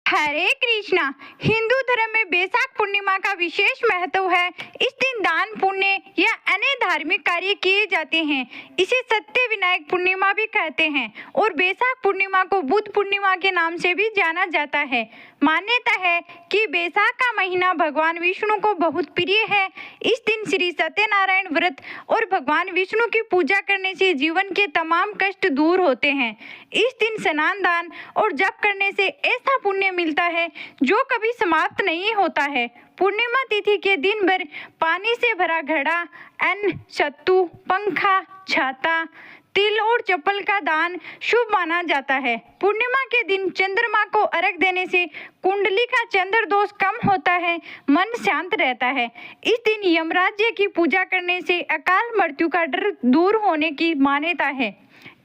हरे कृष्णा। हिंदू धर्म में बैसाख पूर्णिमा का विशेष महत्व है। इस दिन दान, पुण्य या अन्य धार्मिक कार्य किए जाते हैं। इसे सत्य विनायक पूर्णिमा भी कहते हैं और बैसाख पूर्णिमा को बुद्ध पूर्णिमा के नाम से भी जाना जाता है। मान्यता है कि बैसाख का महीना भगवान विष्णु को बहुत प्रिय है। इस दिन श्री सत्यनारायण व्रत और भगवान विष्णु की पूजा करने से जीवन के तमाम कष्ट दूर होते हैं। इस दिन स्नान, दान और जप करने से ऐसा पुण्य मिलता है जो कभी समाप्त नहीं होता है। पूर्णिमा तिथि के दिन भर पानी से भरा घड़ा, अन्न, सत्तू, पंखा, छाता, तिल और चप्पल का दान शुभ माना जाता है। पूर्णिमा के दिन चंद्रमा को अर्घ देने से कुंडली का चंद्र दोष कम होता है, मन शांत रहता है। इस दिन यमराज की पूजा करने से अकाल मृत्यु का डर दूर होने की मान्यता है।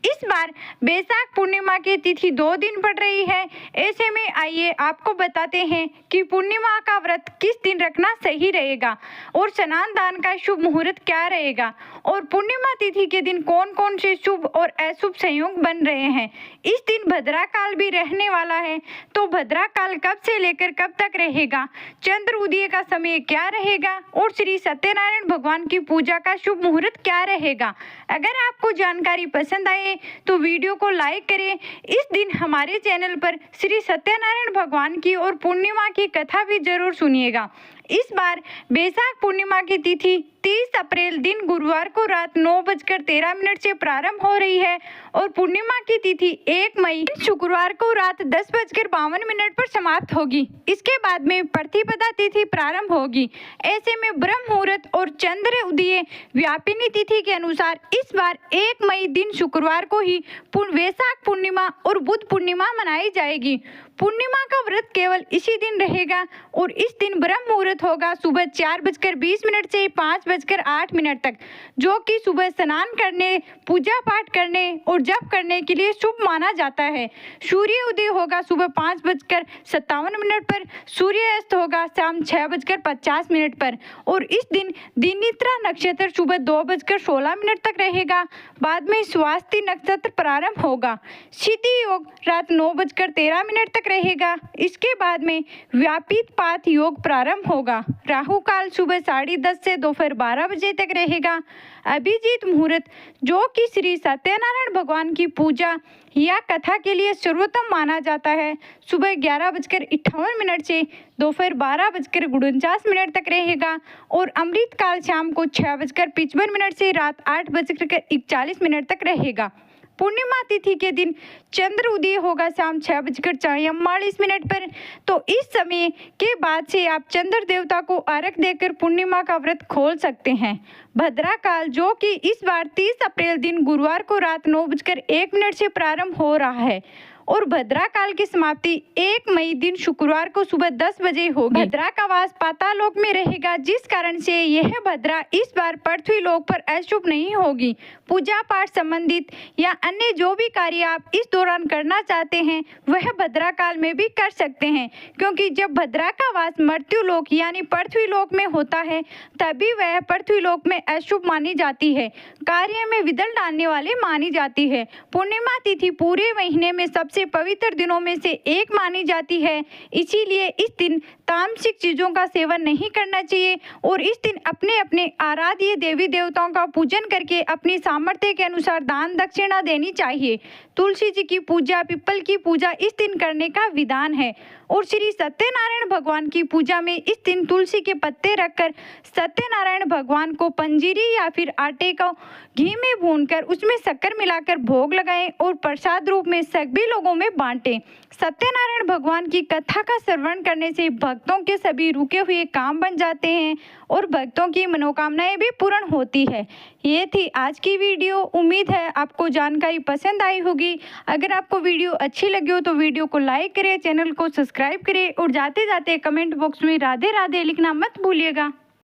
इस बार बैसाख पूर्णिमा की तिथि 2 दिन पड़ रही है। ऐसे में आइए आपको बताते हैं कि पूर्णिमा का व्रत किस दिन रखना सही रहेगा और स्नान दान का शुभ मुहूर्त क्या रहेगा और पूर्णिमा तिथि के दिन कौन कौन से शुभ और अशुभ संयोग बन रहे हैं। इस दिन भद्रा काल भी रहने वाला है, तो भद्रा काल कब से लेकर कब तक रहेगा, चंद्र उदय का समय क्या रहेगा और श्री सत्यनारायण भगवान की पूजा का शुभ मुहूर्त क्या रहेगा। अगर आपको जानकारी पसंद आए तो वीडियो को लाइक करें। इस दिन हमारे चैनल पर श्री सत्यनारायण भगवान की और पूर्णिमा की कथा भी जरूर सुनिएगा। इस बार बैसाख पूर्णिमा की तिथि 30 अप्रैल दिन गुरुवार को रात 9:13 से प्रारंभ हो रही है और पूर्णिमा की तिथि 1 मई शुक्रवार को रात 10:52 पर समाप्त होगी। इसके बाद में प्रतिपदा तिथि प्रारंभ होगी। ऐसे में ब्रह्म मुहूर्त और चंद्र उदय व्यापिनी तिथि के अनुसार इस बार 1 मई दिन शुक्रवार को ही बैसाख पूर्णिमा और बुद्ध पूर्णिमा मनाई जाएगी। पूर्णिमा का व्रत केवल इसी दिन रहेगा और इस दिन ब्रह्म मुहूर्त होगा सुबह 4:20 से 5:08 तक, जो कि सुबह स्नान करने, पूजा पाठ करने और जप करने के लिए शुभ माना जाता है। सूर्य उदय होगा सुबह 5:57 पर, सूर्य अस्त होगा शाम 6:50 पर और इस दिन दिनित्रा नक्षत्र सुबह 2:16 तक रहेगा। बाद में स्वास्ति नक्षत्र प्रारंभ होगा। सिद्धि योग रात 9:13 तक रहेगा। इसके बाद में व्यापित पात योग प्रारंभ होगा। राहु काल सुबह 10:30 से दोपहर 12 बजे तक रहेगा। अभिजीत मुहूर्त, जो कि श्री सत्यनारायण भगवान की पूजा या कथा के लिए सर्वोत्तम माना जाता है, सुबह 11:58 से दोपहर 12:49 तक रहेगा और अमृत काल शाम को 6:55 से रात 8:41 तक रहेगा। पूर्णिमा तिथि के दिन चंद्र उदय होगा शाम 6:44 पर, तो इस समय के बाद से आप चंद्र देवता को अर्घ देकर पूर्णिमा का व्रत खोल सकते हैं। भद्रा काल, जो कि इस बार 30 अप्रैल दिन गुरुवार को रात 9:01 से प्रारंभ हो रहा है और भद्रा काल की समाप्ति 1 मई दिन शुक्रवार को सुबह 10 बजे होगी। भद्रा का वास पाताल लोक में रहेगा, जिस कारण से यह भद्रा इस बार पृथ्वी लोक पर अशुभ नहीं होगी। पूजा पाठ संबंधित या अन्य जो भी कार्य आप इस दौरान करना चाहते हैं वह भद्रा काल में भी कर सकते हैं, क्योंकि जब भद्रा का वास मृत्यु लोक यानी पृथ्वी लोक में होता है तभी वह पृथ्वी लोक में अशुभ मानी जाती है, कार्य में विघ्न डालने वाले मानी जाती है। पूर्णिमा तिथि पूरे महीने में सबसे पवित्र दिनों में से एक मानी जाती है, इसीलिए इस दिन तामसिक चीजों का सेवन नहीं करना चाहिए और इस दिन अपने अपने आराध्य देवी देवताओं का पूजन करके अपनी सामर्थ्य के अनुसार दान दक्षिणा देनी चाहिए। तुलसी जी की पूजा, पीपल की पूजा इस दिन करने का विधान है और श्री सत्यनारायण भगवान की पूजा में इस दिन तुलसी के पत्ते रखकर सत्यनारायण भगवान को पंजीरी या फिर आटे को घी में भूनकर उसमें शक्कर मिलाकर भोग लगाएं और प्रसाद रूप में सभी लोगों में बांटें। सत्यनारायण भगवान की कथा का श्रवण करने से भक्तों के सभी रुके हुए काम बन जाते हैं और भक्तों की मनोकामनाएं भी पूर्ण होती है। ये थी आज की वीडियो। उम्मीद है आपको जानकारी पसंद आई होगी। अगर आपको वीडियो अच्छी लगी हो तो वीडियो को लाइक करें, चैनल को सब्सक्राइब करें और जाते जाते कमेंट बॉक्स में राधे राधे लिखना मत भूलिएगा।